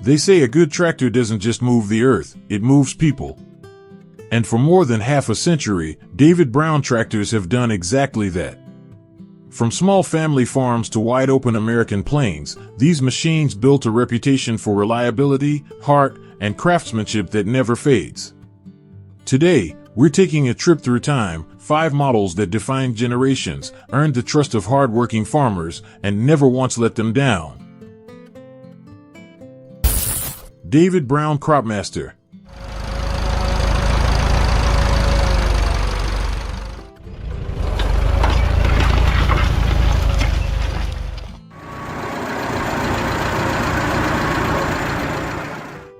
They say a good tractor doesn't just move the earth, it moves people. And for more than half a century, David Brown tractors have done exactly that. From small family farms to wide-open American plains, these machines built a reputation for reliability, heart, and craftsmanship that never fades. Today, we're taking a trip through time, 5 models that defined generations, earned the trust of hard-working farmers, and never once let them down. David Brown Cropmaster.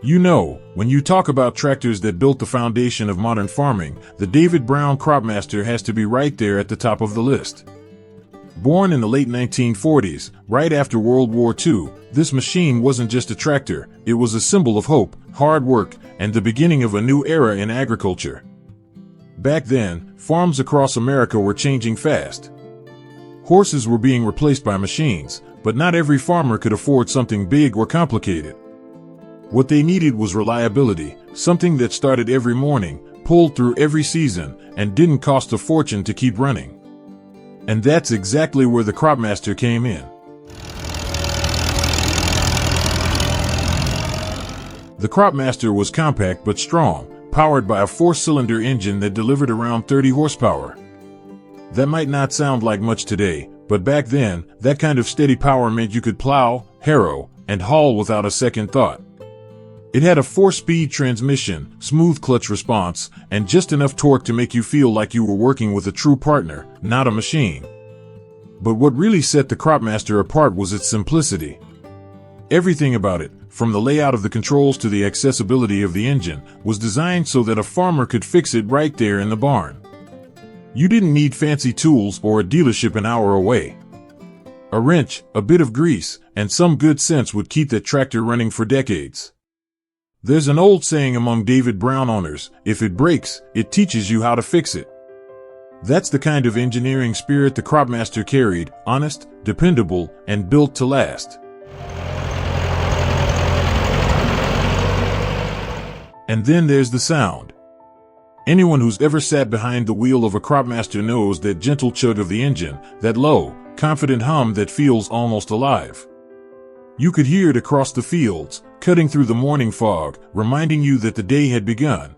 You know, when you talk about tractors that built the foundation of modern farming, the David Brown Cropmaster has to be right there at the top of the list. Born in the late 1940s, right after World War II, this machine wasn't just a tractor, it was a symbol of hope, hard work, and the beginning of a new era in agriculture. Back then, farms across America were changing fast. Horses were being replaced by machines, but not every farmer could afford something big or complicated. What they needed was reliability, something that started every morning, pulled through every season, and didn't cost a fortune to keep running. And that's exactly where the Cropmaster came in. The Cropmaster was compact but strong, powered by a 4-cylinder engine that delivered around 30 horsepower. That might not sound like much today, but back then, that kind of steady power meant you could plow, harrow, and haul without a second thought. It had a 4-speed transmission, smooth clutch response, and just enough torque to make you feel like you were working with a true partner, not a machine. But what really set the Cropmaster apart was its simplicity. Everything about it, from the layout of the controls to the accessibility of the engine, was designed so that a farmer could fix it right there in the barn. You didn't need fancy tools or a dealership an hour away. A wrench, a bit of grease, and some good sense would keep that tractor running for decades. There's an old saying among David Brown owners, if it breaks, it teaches you how to fix it. That's the kind of engineering spirit the Cropmaster carried, honest, dependable, and built to last. And then there's the sound. Anyone who's ever sat behind the wheel of a Cropmaster knows that gentle chug of the engine, that low, confident hum that feels almost alive. You could hear it across the fields, cutting through the morning fog, reminding you that the day had begun.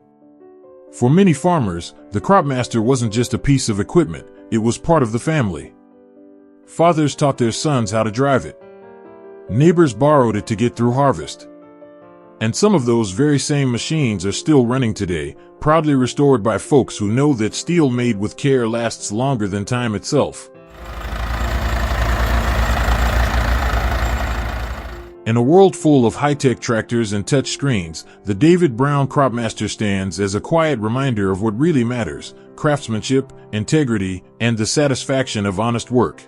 For many farmers, the Cropmaster wasn't just a piece of equipment, it was part of the family. Fathers taught their sons how to drive it. Neighbors borrowed it to get through harvest. And some of those very same machines are still running today, proudly restored by folks who know that steel made with care lasts longer than time itself. In a world full of high-tech tractors and touch screens, the David Brown Cropmaster stands as a quiet reminder of what really matters: craftsmanship, integrity, and the satisfaction of honest work.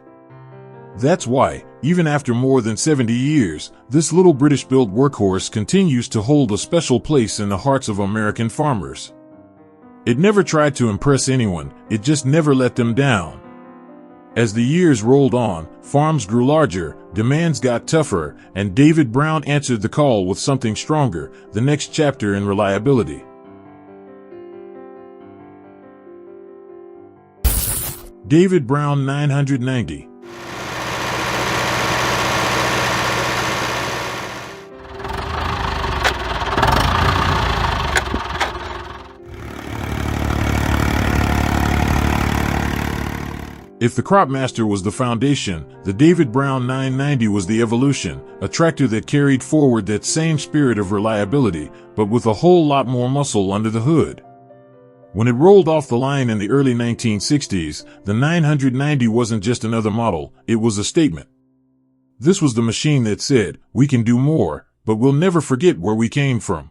That's why, even after more than 70 years, this little British-built workhorse continues to hold a special place in the hearts of American farmers. It never tried to impress anyone, it just never let them down. As the years rolled on, farms grew larger, demands got tougher, and David Brown answered the call with something stronger: the next chapter in reliability. David Brown 990. If the Cropmaster was the foundation, the David Brown 990 was the evolution, a tractor that carried forward that same spirit of reliability, but with a whole lot more muscle under the hood. When it rolled off the line in the early 1960s, the 990 wasn't just another model, it was a statement. This was the machine that said, "We can do more, but we'll never forget where we came from."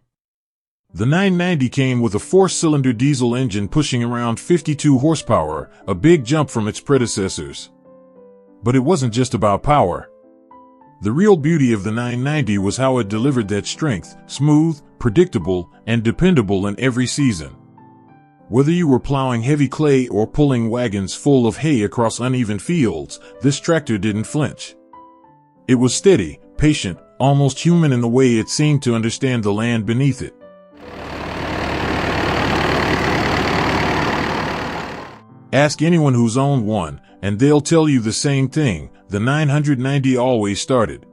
The 990 came with a 4-cylinder diesel engine pushing around 52 horsepower, a big jump from its predecessors. But it wasn't just about power. The real beauty of the 990 was how it delivered that strength, smooth, predictable, and dependable in every season. Whether you were plowing heavy clay or pulling wagons full of hay across uneven fields, this tractor didn't flinch. It was steady, patient, almost human in the way it seemed to understand the land beneath it. Ask anyone who's owned one, and they'll tell you the same thing: the 990 always started.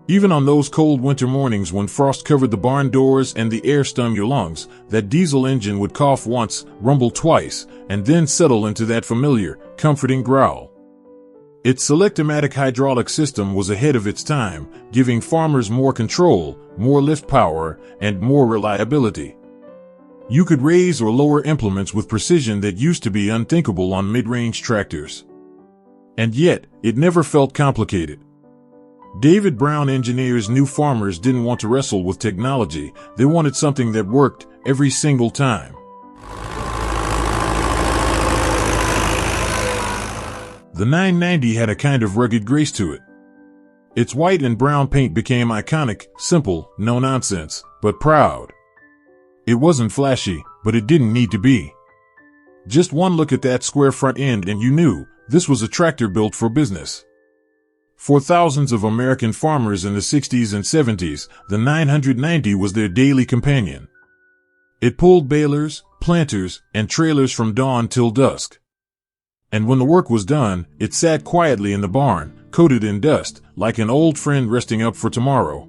Even on those cold winter mornings when frost covered the barn doors and the air stung your lungs, that diesel engine would cough once, rumble twice, and then settle into that familiar, comforting growl. Its select-o-matic hydraulic system was ahead of its time, giving farmers more control, more lift power, and more reliability. You could raise or lower implements with precision that used to be unthinkable on mid-range tractors. And yet, it never felt complicated. David Brown engineers knew farmers didn't want to wrestle with technology. They wanted something that worked every single time. The 990 had a kind of rugged grace to it. Its white and brown paint became iconic, simple, no nonsense, but proud. It wasn't flashy, but it didn't need to be. Just one look at that square front end and you knew this was a tractor built for business. For thousands of American farmers in the 60s and 70s, the 990 was their daily companion. It pulled balers, planters, and trailers from dawn till dusk. And when the work was done, it sat quietly in the barn, coated in dust, like an old friend resting up for tomorrow.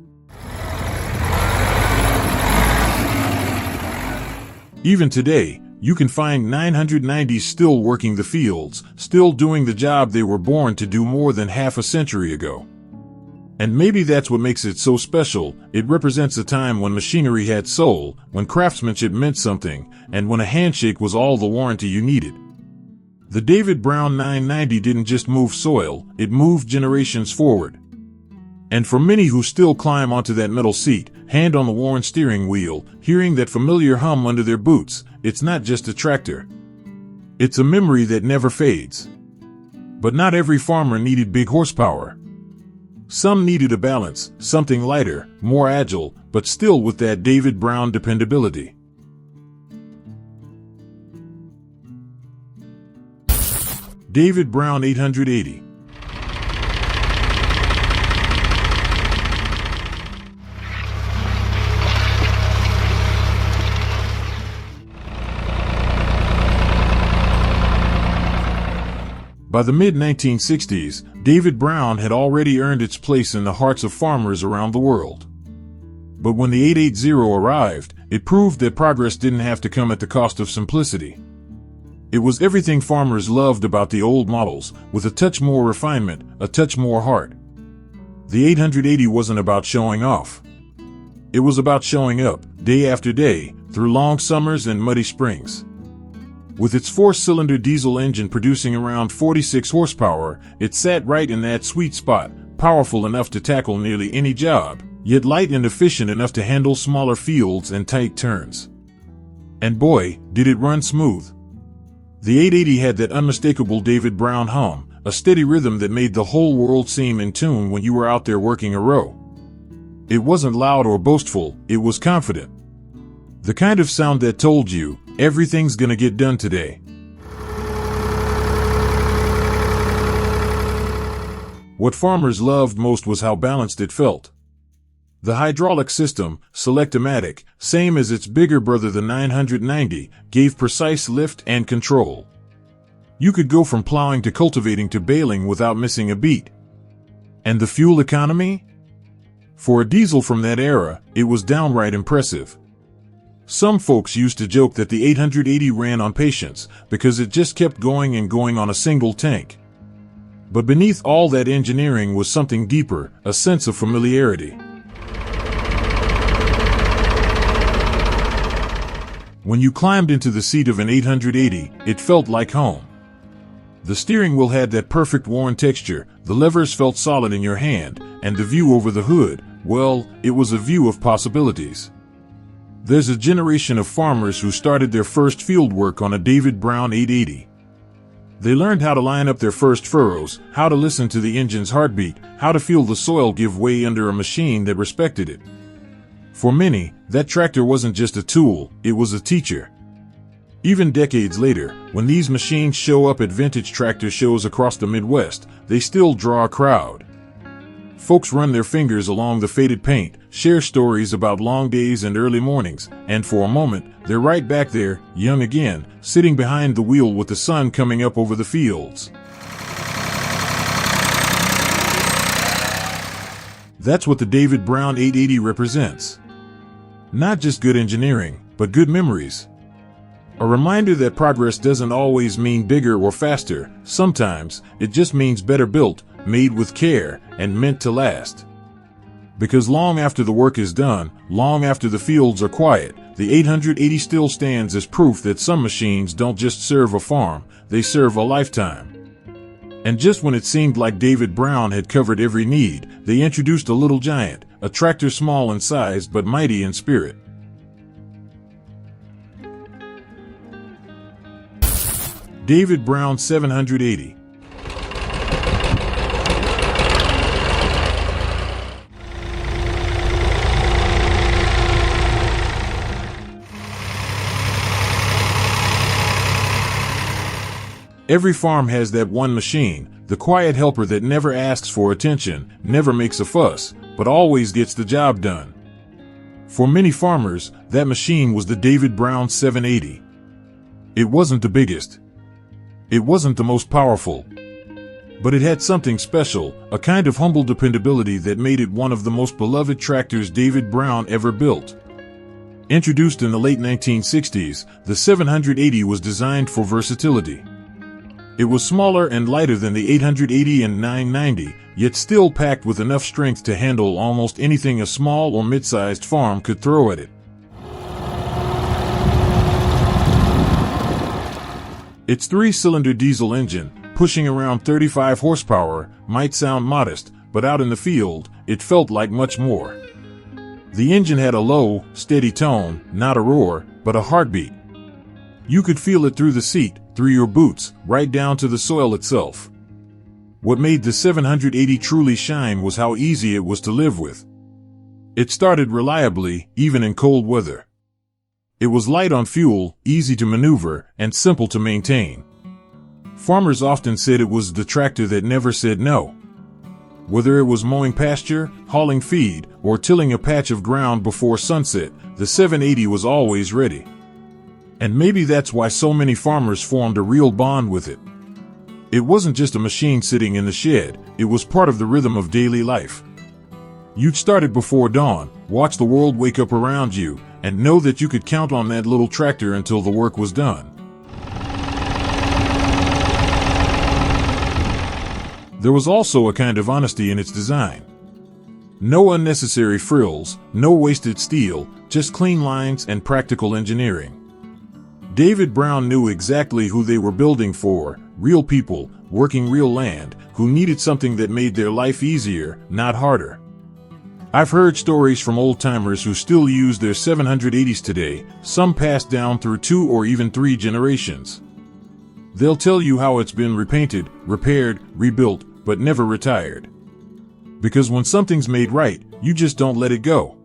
Even today, you can find 990s still working the fields, still doing the job they were born to do more than half a century ago. And maybe that's what makes it so special. It represents a time when machinery had soul, when craftsmanship meant something, and when a handshake was all the warranty you needed. The David Brown 990 didn't just move soil, it moved generations forward. And for many who still climb onto that metal seat, hand on the worn steering wheel, hearing that familiar hum under their boots, it's not just a tractor. It's a memory that never fades. But not every farmer needed big horsepower. Some needed a balance, something lighter, more agile, but still with that David Brown dependability. David Brown 880. By the mid-1960s, David Brown had already earned its place in the hearts of farmers around the world. But when the 880 arrived, it proved that progress didn't have to come at the cost of simplicity. It was everything farmers loved about the old models, with a touch more refinement, a touch more heart. The 880 wasn't about showing off. It was about showing up, day after day, through long summers and muddy springs. With its four-cylinder diesel engine producing around 46 horsepower, it sat right in that sweet spot, powerful enough to tackle nearly any job, yet light and efficient enough to handle smaller fields and tight turns. And boy, did it run smooth. The 880 had that unmistakable David Brown hum, a steady rhythm that made the whole world seem in tune when you were out there working a row. It wasn't loud or boastful, it was confident. The kind of sound that told you, everything's gonna get done today. What farmers loved most was how balanced it felt. The hydraulic system, select-o-matic, same as its bigger brother the 990, gave precise lift and control. You could go from plowing to cultivating to baling without missing a beat. And the fuel economy? For a diesel from that era, it was downright impressive. Some folks used to joke that the 880 ran on patience because it just kept going and going on a single tank. But beneath all that engineering was something deeper, a sense of familiarity. When you climbed into the seat of an 880, it felt like home. The steering wheel had that perfect worn texture, the levers felt solid in your hand, and the view over the hood, well, it was a view of possibilities. There's a generation of farmers who started their first field work on a David Brown 880. They learned how to line up their first furrows, how to listen to the engine's heartbeat, how to feel the soil give way under a machine that respected it. For many, that tractor wasn't just a tool, it was a teacher. Even decades later, when these machines show up at vintage tractor shows across the Midwest, they still draw a crowd. Folks run their fingers along the faded paint, share stories about long days and early mornings, and for a moment, they're right back there, young again, sitting behind the wheel with the sun coming up over the fields. That's what the David Brown 880 represents. Not just good engineering, but good memories. A reminder that progress doesn't always mean bigger or faster. Sometimes, it just means better built, made with care, and meant to last. Because long after the work is done, long after the fields are quiet, the 880 still stands as proof that some machines don't just serve a farm, they serve a lifetime. And just when it seemed like David Brown had covered every need, they introduced a little giant, a tractor small in size but mighty in spirit. David Brown 780. Every farm has that one machine, the quiet helper that never asks for attention, never makes a fuss, but always gets the job done. For many farmers, that machine was the David Brown 780. It wasn't the biggest. It wasn't the most powerful. But it had something special, a kind of humble dependability that made it one of the most beloved tractors David Brown ever built. Introduced in the late 1960s, the 780 was designed for versatility. It was smaller and lighter than the 880 and 990, yet still packed with enough strength to handle almost anything a small or mid-sized farm could throw at it. Its three-cylinder diesel engine, pushing around 35 horsepower, might sound modest, but out in the field, it felt like much more. The engine had a low, steady tone, not a roar, but a heartbeat. You could feel it through the seat, through your boots, right down to the soil itself. What made the 780 truly shine was how easy it was to live with. It started reliably, even in cold weather. It was light on fuel, easy to maneuver, and simple to maintain. Farmers often said it was the tractor that never said no. Whether it was mowing pasture, hauling feed, or tilling a patch of ground before sunset, the 780 was always ready. And maybe that's why so many farmers formed a real bond with it. It wasn't just a machine sitting in the shed, it was part of the rhythm of daily life. You'd start it before dawn, watch the world wake up around you, and know that you could count on that little tractor until the work was done. There was also a kind of honesty in its design. No unnecessary frills, no wasted steel, just clean lines and practical engineering. David Brown knew exactly who they were building for, real people, working real land, who needed something that made their life easier, not harder. I've heard stories from old-timers who still use their 780s today, some passed down through 2 or even 3 generations. They'll tell you how it's been repainted, repaired, rebuilt, but never retired. Because when something's made right, you just don't let it go.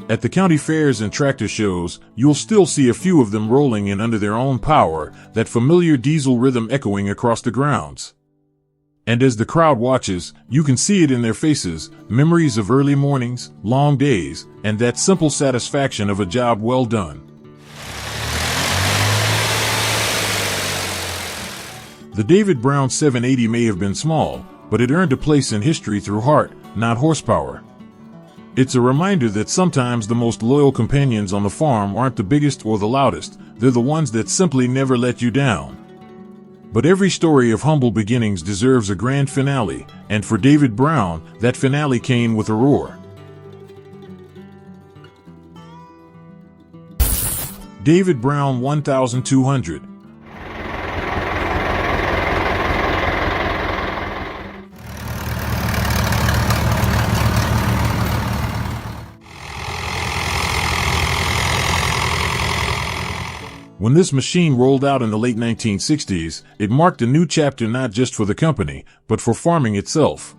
At the county fairs and tractor shows, you'll still see a few of them rolling in under their own power, that familiar diesel rhythm echoing across the grounds. And as the crowd watches, you can see it in their faces, memories of early mornings, long days, and that simple satisfaction of a job well done. The David Brown 780 may have been small, but it earned a place in history through heart, not horsepower. It's a reminder that sometimes the most loyal companions on the farm aren't the biggest or the loudest, they're the ones that simply never let you down. But every story of humble beginnings deserves a grand finale, and for David Brown, that finale came with a roar. David Brown 1200. When this machine rolled out in the late 1960s, it marked a new chapter not just for the company, but for farming itself.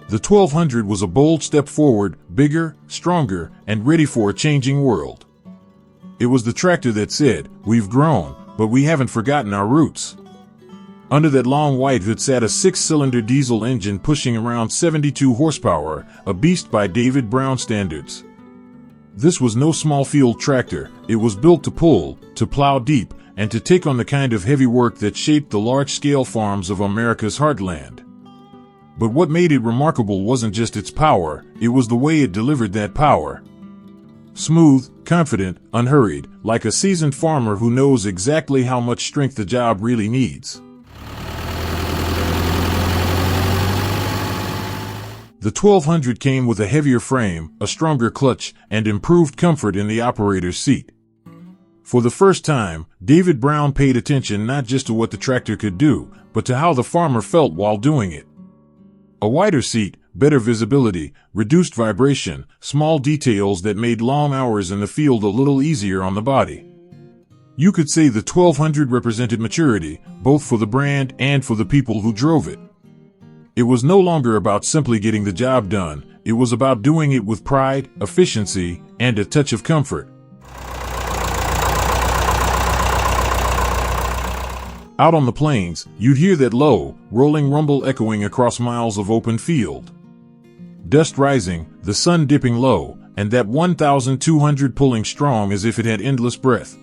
The 1200 was a bold step forward, bigger, stronger, and ready for a changing world. It was the tractor that said, "We've grown, but we haven't forgotten our roots." Under that long white hood sat a 6-cylinder diesel engine pushing around 72 horsepower, a beast by David Brown standards. This was no small field tractor. It was built to pull, to plow deep, and to take on the kind of heavy work that shaped the large-scale farms of America's heartland. But what made it remarkable wasn't just its power, it was the way it delivered that power. Smooth, confident, unhurried, like a seasoned farmer who knows exactly how much strength the job really needs. The 1200 came with a heavier frame, a stronger clutch, and improved comfort in the operator's seat. For the first time, David Brown paid attention not just to what the tractor could do, but to how the farmer felt while doing it. A wider seat, better visibility, reduced vibration, small details that made long hours in the field a little easier on the body. You could say the 1200 represented maturity, both for the brand and for the people who drove it. It was no longer about simply getting the job done, it was about doing it with pride, efficiency, and a touch of comfort. Out on the plains, you'd hear that low, rolling rumble echoing across miles of open field. Dust rising, the sun dipping low, and that 1,200 pulling strong as if it had endless breath.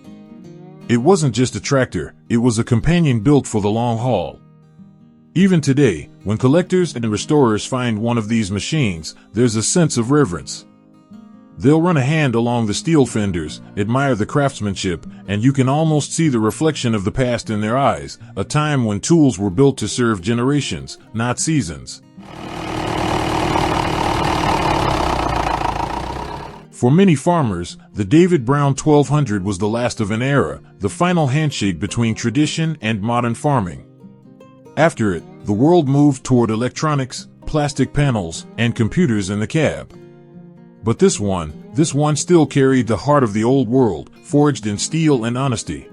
It wasn't just a tractor, it was a companion built for the long haul. Even today, when collectors and restorers find one of these machines, there's a sense of reverence. They'll run a hand along the steel fenders, admire the craftsmanship, and you can almost see the reflection of the past in their eyes, a time when tools were built to serve generations, not seasons. For many farmers, the David Brown 1200 was the last of an era, the final handshake between tradition and modern farming. After it, the world moved toward electronics, plastic panels, and computers in the cab. But this one still carried the heart of the old world, forged in steel and honesty.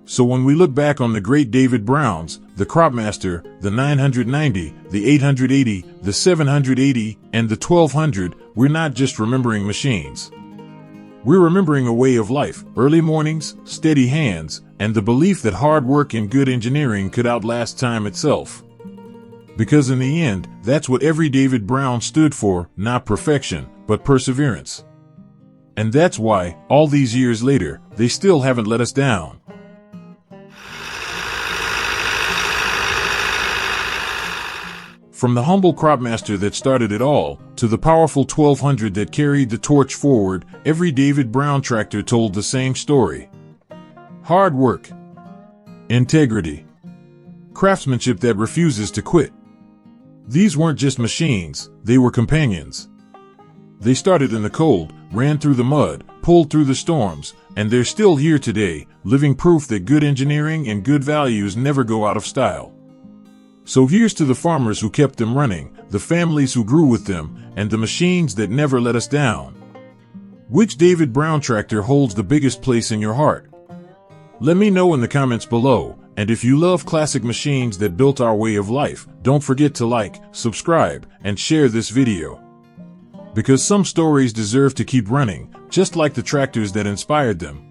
So when we look back on the great David Browns, the Cropmaster, the 990, the 880, the 780, and the 1200, we're not just remembering machines. We're remembering a way of life, early mornings, steady hands, and the belief that hard work and good engineering could outlast time itself. Because in the end, that's what every David Brown stood for, not perfection, but perseverance. And that's why, all these years later, they still haven't let us down. From the humble Cropmaster that started it all, to the powerful 1200 that carried the torch forward, every David Brown tractor told the same story. Hard work, integrity, craftsmanship that refuses to quit. These weren't just machines, they were companions. They started in the cold, ran through the mud, pulled through the storms, and they're still here today, living proof that good engineering and good values never go out of style. So here's to the farmers who kept them running, the families who grew with them, and the machines that never let us down. Which David Brown tractor holds the biggest place in your heart? Let me know in the comments below, and if you love classic machines that built our way of life, don't forget to like, subscribe, and share this video. Because some stories deserve to keep running, just like the tractors that inspired them.